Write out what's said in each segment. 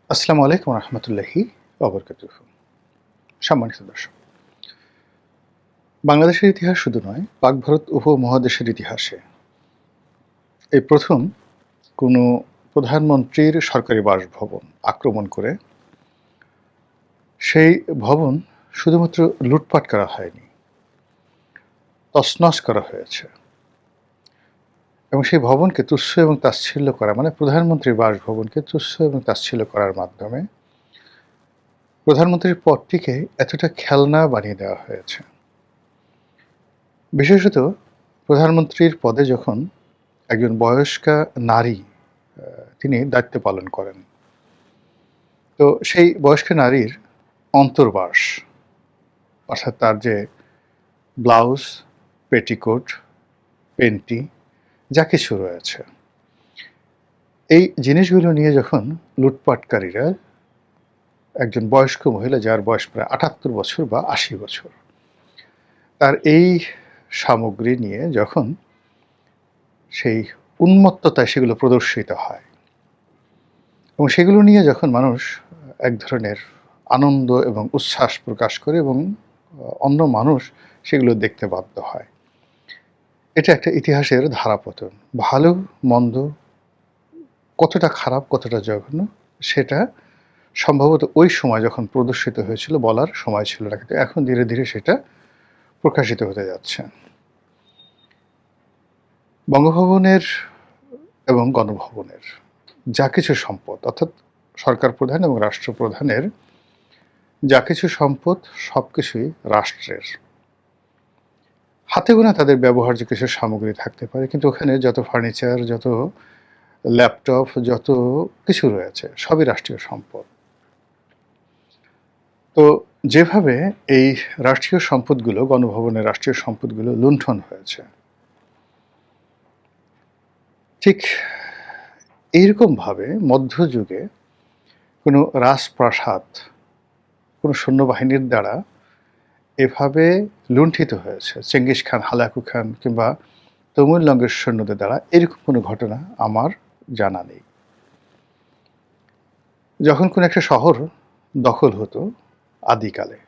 আসসালামু আলাইকুম রহমতুল্লাহি ওবরকাতুহু। সম্মানিত দর্শক, বাংলাদেশের ইতিহাস শুধু নয়, পাক ভারত উপমহাদেশের ইতিহাসে এই প্রথম কোনো প্রধানমন্ত্রীর সরকারি বাসভবন আক্রমণ করে সেই ভবন শুধুমাত্র লুটপাট করা হয়নি, তছনছ করা হয়েছে। এবং সেই ভবনকে তুচ্ছ এবং তাচ্ছিল্য করা, মানে প্রধানমন্ত্রীর বাসভবনকে তুচ্ছ এবং তাচ্ছিল্য করার মাধ্যমে প্রধানমন্ত্রীর পদটিকে এতটা খেলনা বানিয়ে দেওয়া হয়েছে। বিশেষত প্রধানমন্ত্রীর পদে যখন একজন বয়স্কা নারী তিনি দায়িত্ব পালন করেন, তো সেই বয়স্ক নারীর অন্তর্বাস, অর্থাৎ তার যে ব্লাউজ, পেটিকোট, পেন্টি যা কিছু রয়েছে, এই জিনিসগুলো নিয়ে যখন লুটপাটকারীরা একজন বয়স্ক মহিলা, যার বয়স প্রায় ৭৮ বছর বা ৮০ বছর, তার এই সামগ্রী নিয়ে যখন সেই উন্মত্ততায় সেগুলো প্রদর্শিত হয় এবং সেগুলো নিয়ে যখন মানুষ এক ধরনের আনন্দ এবং উচ্ছ্বাস প্রকাশ করে এবং অন্য মানুষ সেগুলো দেখতে বাধ্য হয়, এটা একটা ইতিহাসের ধারাপতন। ভালো মন্দ কতটা খারাপ, কতটা জঘন্য, সেটা সম্ভবত ওই সময় যখন প্রদর্শিত হয়েছিল বলার সময় ছিল না, কিন্তু এখন ধীরে ধীরে সেটা প্রকাশিত হতে যাচ্ছে। বঙ্গভবনের এবং গণভবনের যা কিছু সম্পদ, অর্থাৎ সরকার প্রধান এবং রাষ্ট্রপ্রধানের যা কিছু সম্পদ, সব কিছুই রাষ্ট্রের। হাতে গোনা তাদের ব্যবহার্য কিছু সামগ্রী থাকতে পারে, কিন্তু ওখানে যত ফার্নিচার, যত ল্যাপটপ, যত কিছু রয়েছে সবই রাষ্ট্রীয় সম্পদ। তো যেভাবে এই রাষ্ট্রীয় সম্পদগুলো, গণভবনের রাষ্ট্রীয় সম্পদগুলো লুণ্ঠন হয়েছে, ঠিক এইরকমভাবে মধ্যযুগে কোনো রাজপ্রাসাদ কোনো সৈন্যবাহিনীর দ্বারা এভাবে লুণ্ঠিত হয়েছে, চেঙ্গিস খান, হালাকু খান কিংবা তমুল লঙ্গের সৈন্যদের দ্বারা, এরকম কোনো ঘটনা আমার জানা নেই। যখন কোনো একটা শহর দখল হতো আদিকালে,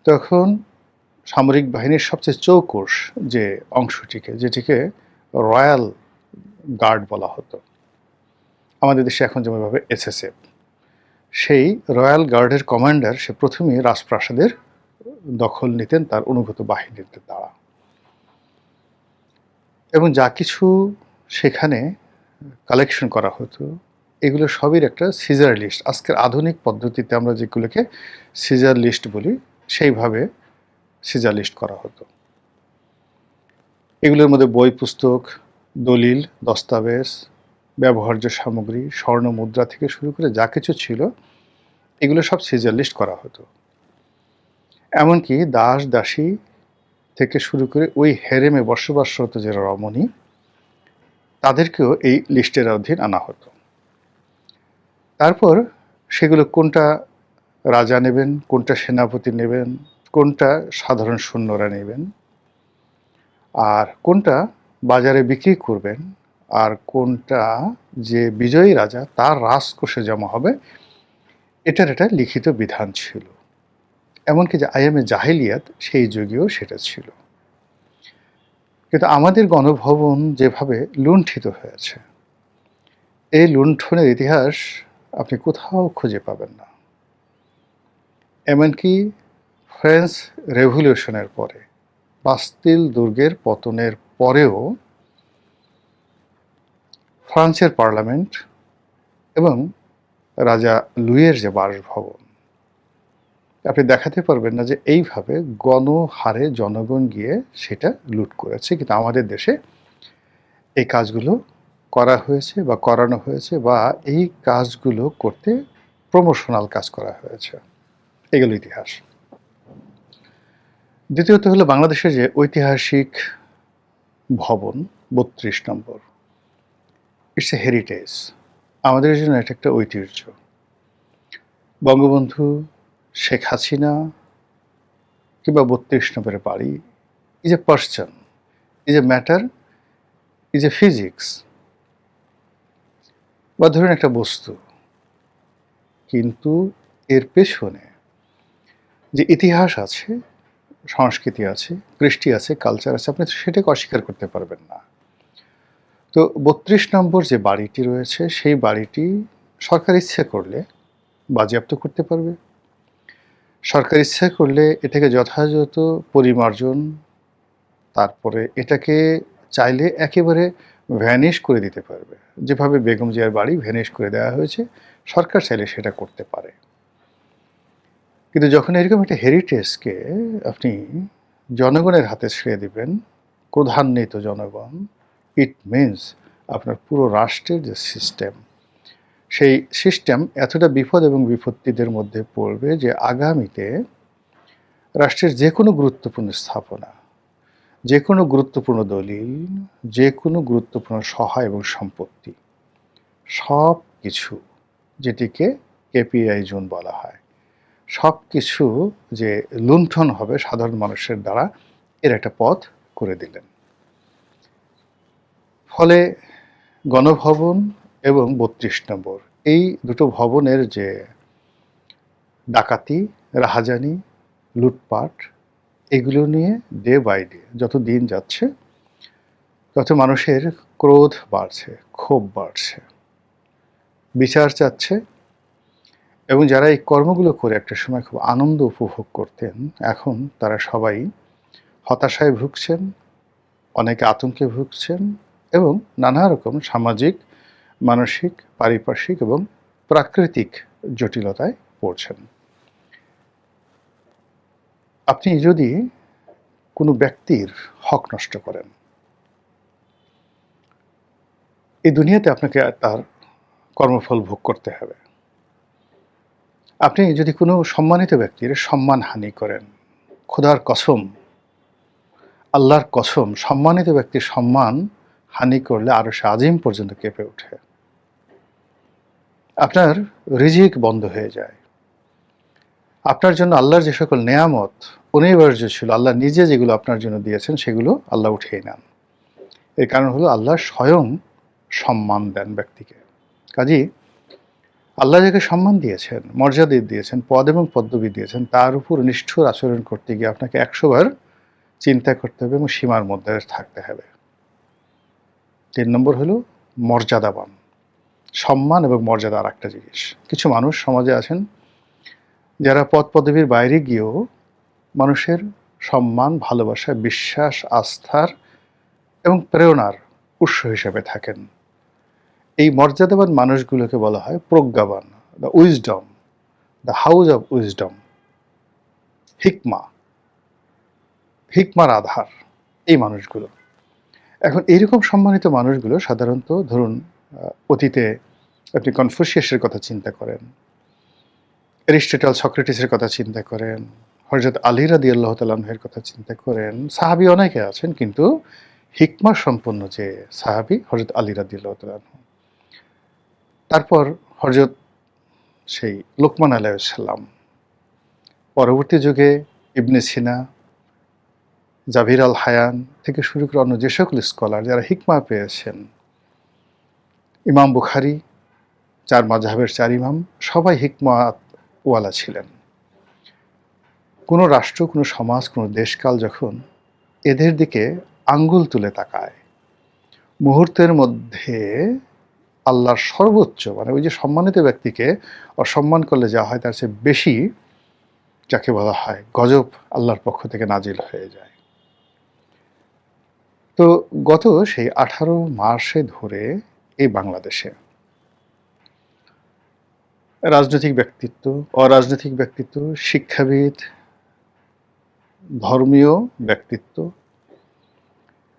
তখন সামরিক বাহিনীর সবচেয়ে চৌকস যে অংশটিকে, যেটিকে রয়্যাল গার্ড বলা হতো, আমাদের দেশে এখন যেমনভাবে এসএসএফ, সেই রয়্যাল গার্ডের কমান্ডার সে প্রথমেই রাজপ্রাসাদের দখল নিতেন তার অনুগত বাহিনীর দ্বারা, এবং যা কিছু সেখানে কালেকশন করা হতো এগুলো সবই একটা সিজার লিস্ট। আজকের আধুনিক পদ্ধতিতে আমরা যেগুলোকে সিজার লিস্ট বলি, সেইভাবে সিজার লিস্ট করা হতো। এগুলোর মধ্যে বই, পুস্তক, দলিল, দস্তাবেজ, ব্যবহার্য সামগ্রী, স্বর্ণ মুদ্রা থেকে শুরু করে যা কিছু ছিল এগুলো সব সিজার লিস্ট করা হতো। এমনকি দাস দাসী থেকে শুরু করে ওই হেরেমে বসবাসরত যে রমণী, তাদেরকেও এই লিস্টের অধীন আনা হতো। তারপর সেগুলো কোনটা রাজা নেবেন, কোনটা সেনাপতি নেবেন, কোনটা সাধারণ সৈন্যরা নেবেন, আর কোনটা বাজারে বিক্রি করবেন, আর কোনটা যে বিজয়ী রাজা তার রাজকোষে জমা হবে, এটার একটা লিখিত বিধান ছিল। এমনকি যে আইয়ামে জাহিলিয়াত, সেই যুগেও সেটা ছিল। কিন্তু আমাদের গণভবন যেভাবে লুণ্ঠিত হয়েছে, এই লুণ্ঠনের ইতিহাস আপনি কোথাও খুঁজে পাবেন না। এমনকি ফ্রেঞ্চ রেভলিউশনের পরে, বাস্তিল দুর্গের পতনের পরেও ফ্রান্সের পার্লামেন্ট এবং রাজা লুইয়ের যে বাসভবন, আপনি দেখাতে পারবেন না যে এইভাবে গণহারে জনগণ গিয়ে সেটা লুট করেছে। কিন্তু আমাদের দেশে এই কাজগুলো করা হয়েছে বা করানো হয়েছে, বা এই কাজগুলো করতে প্রমোশনাল কাজ করা হয়েছে। এগুলো ইতিহাস। দ্বিতীয়ত হলো বাংলাদেশের যে ঐতিহাসিক ভবন ৩২ নম্বর, ইটস এ হেরিটেজ। আমাদের জন্য এটা একটা ঐতিহ্য। বঙ্গবন্ধু, শেখ হাসিনা কিংবা ৩২ নম্বরের বাড়ি is a person, is a matter, is a physics. বা ধরুন একটা বস্তু, কিন্তু এর পেছনে যে ইতিহাস আছে, সংস্কৃতি আছে, কৃষ্টি আছে, কালচার আছে, আপনি সেটাকে অস্বীকার করতে পারবেন না। তো ৩২ নম্বর যে বাড়িটি রয়েছে, সেই বাড়িটি সরকার ইচ্ছে করলে বাজেয়াপ্ত করতে পারবে। সরকার ইচ্ছা করলে এটাকে যথাযথ পরিমার্জন, তারপরে এটাকে চাইলে একেবারে ভ্যানিশ করে দিতে পারবে। যেভাবে বেগম জিয়ার বাড়ি ভ্যানিশ করে দেওয়া হয়েছে, সরকার চাইলে সেটা করতে পারে। কিন্তু যখন এরকম একটা হেরিটেজকে আপনি জনগণের হাতে ছেড়ে দিবেন, ক্রোধান্বিত জনগণ, ইট মিনস আপনার পুরো রাষ্ট্রের যে সিস্টেম, সেই সিস্টেম এতটা বিপদ এবং বিপত্তিদের মধ্যে পড়বে যে আগামীতে রাষ্ট্রের যে কোনো গুরুত্বপূর্ণ স্থাপনা, যে কোনো গুরুত্বপূর্ণ দলিল, যে কোনো গুরুত্বপূর্ণ সহায় এবং সম্পত্তি, সব কিছু, যেটিকে কেপিআই জোন বলা হয়, সব কিছু যে লুণ্ঠন হবে সাধারণ মানুষের দ্বারা, এর একটা পথ করে দিলেন। ফলে গণভবন এবং ৩২ নম্বর, এই দুটো ভবনের যে ডাকাতি, রাহাজানি, লুটপাট, এগুলো নিয়ে ডে বাই ডে যত দিন যাচ্ছে তত মানুষের ক্রোধ বাড়ছে, ক্ষোভ বাড়ছে, বিচার চাচ্ছে। এবং যারা এই কর্মগুলো করে একটা সময় খুব আনন্দ উপভোগ করতেন, এখন তারা সবাই হতাশায় ভুগছেন, অনেকে আতঙ্কে ভুগছেন এবং নানা রকম সামাজিক, মানসিক, পারিপার্শ্বিক এবং প্রাকৃতিক জটিলতায় পড়ছেন। আপনি যদি কোনো ব্যক্তির হক নষ্ট করেন, এই দুনিয়াতে আপনাকে তার কর্মফল ভোগ করতে হবে। আপনি যদি কোনো সম্মানিত ব্যক্তির সম্মানহানি করেন, খোদার কসম, আল্লাহর কসম, সম্মানিত ব্যক্তির সম্মান হানি করলে আরশে আজিম পর্যন্ত কেঁপে ওঠে। আপনার রিজিক বন্ধ হয়ে যায়। আপনার জন্য আল্লাহর যে সকল নেয়ামত অনিবার্য ছিল, আল্লাহ নিজে যেগুলো আপনার জন্য দিয়েছেন, সেগুলো আল্লাহ উঠিয়ে নেন। এর কারণ হলো আল্লাহ স্বয়ং সম্মান দেন ব্যক্তিকে। কাজেই আল্লাহ যাকে সম্মান দিয়েছেন, মর্যাদা দিয়েছেন, পদ এবং পদবি দিয়েছেন, তার উপর নিষ্ঠুর আচরণ করতে গিয়ে আপনাকে ১০০ বার চিন্তা করতে হবে এবং সীমার মধ্যে থাকতে হবে। ৩ নম্বর হলো মর্যাদাবান। সম্মান এবং মর্যাদা আর একটা জিনিস। কিছু মানুষ সমাজে আছেন যারা পদ পদবীর বাইরে গিয়েও মানুষের সম্মান, ভালোবাসা, বিশ্বাস, আস্থার এবং প্রেরণার উৎস হিসেবে থাকেন। এই মর্যাদাবান মানুষগুলোকে বলা হয় প্রজ্ঞাবান, the wisdom, the house of wisdom, হিকমা, হিকমার আধার, এই মানুষগুলো। এখন এইরকম সম্মানিত মানুষগুলো সাধারণত ধরুন অতীতে আপনি কনফুসিয়াসের কথা চিন্তা করেন, অ্যারিস্টটল, সক্রেটিসের কথা চিন্তা করেন, হযরত আলী রাদিয়াল্লাহু তাআলা আনহুর কথা চিন্তা করেন, সাহাবী অনেকে আছেন, কিন্তু হিকমা সম্পন্ন যে সাহাবী হযরত আলী রাদিয়াল্লাহু তাআলা আনহু। তারপর হযরত সেই লোকমান আলাইহিস সালাম, পরবর্তী যুগে ইবনে সিনা, জাবির আল হায়ান থেকে শুরু করে অন্য যে সকল স্কলার যারা হিকমা পেয়েছেন, ইমাম বুখারী, ৪ মাযহাবের ৪ ইমাম, সবাই হিকমাওয়ালা ছিলেন। কোনো রাষ্ট্র, কোনো সমাজ, কোনো দেশকাল যখন এদের দিকে আঙ্গুল তুলে তাকায়, মুহূর্তের মধ্যে আল্লাহর সর্বোচ্চ, মানে ওই যে সম্মানিত ব্যক্তিকে অসম্মান করলে যা হয় তার চেয়ে বেশি, যাকে বলা হয় গজব, আল্লাহর পক্ষ থেকে নাজিল হয়ে যায়। তো গত সেই 18 মাসে ধরে এই বাংলাদেশে রাজনৈতিক ব্যক্তিত্ব, অরাজনৈতিক ব্যক্তিত্ব, শিক্ষাবিদ, ধর্মীয় ব্যক্তিত্ব,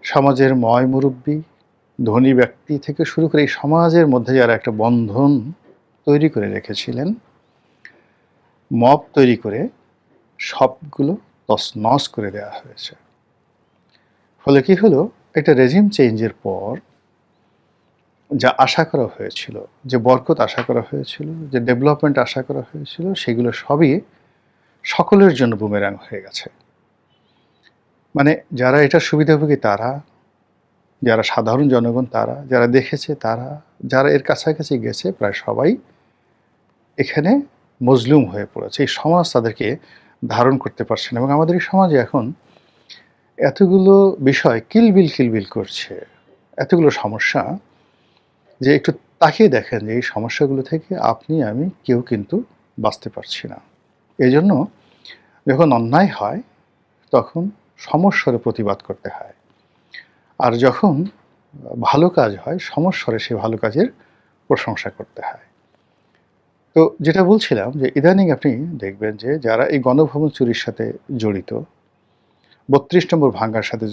সমাজের ময় মুরব্বী, ধনী ব্যক্তি থেকে শুরু করে এই সমাজের মধ্যে যারা একটা বন্ধন তৈরি করে রেখেছিলেন, মব তৈরি করে সবগুলো তছনছ করে দেওয়া হয়েছে। ফলে কি হলো, একটা রেজিম চেঞ্জের পর যা আশা করা হয়েছিল, যে বরকত আশা করা হয়েছিল, যে ডেভেলপমেন্ট আশা করা হয়েছিল, সেগুলো সবই সকলের জন্য বুমেরাং হয়ে গেছে। মানে যারা এটা সুবিধাভোগী তারা, যারা সাধারণ জনগণ তারা, যারা দেখেছে তারা, যারা এর কাছাকাছি গেছে প্রায় সবাই এখানে মজলুম হয়ে পড়েছে। এই সমাজ তাদেরকে ধারণ করতে পারছে না এবং আমাদের এই সমাজে এখন এতগুলো বিষয় কিলবিল করছে, এতগুলো সমস্যা যে একটু তাকিয়ে দেখেন যে এই সমস্যাগুলো থেকে আপনি আমি কেউ কিন্তু বাঁচতে পারছি না। এজন্য যখন অন্যায় হয় তখন সমস্বরে প্রতিবাদ করতে হয়। আর যখন ভালো কাজ হয় সমস্বরে সেই ভালো কাজের প্রশংসা করতে হয়। তো যেটা বলছিলাম যে ইদানিং আপনি দেখবেন যে যারা এই গণভবন চুরির সাথে জড়িত, ৩২ নম্বর ভাঙ্গার সাথে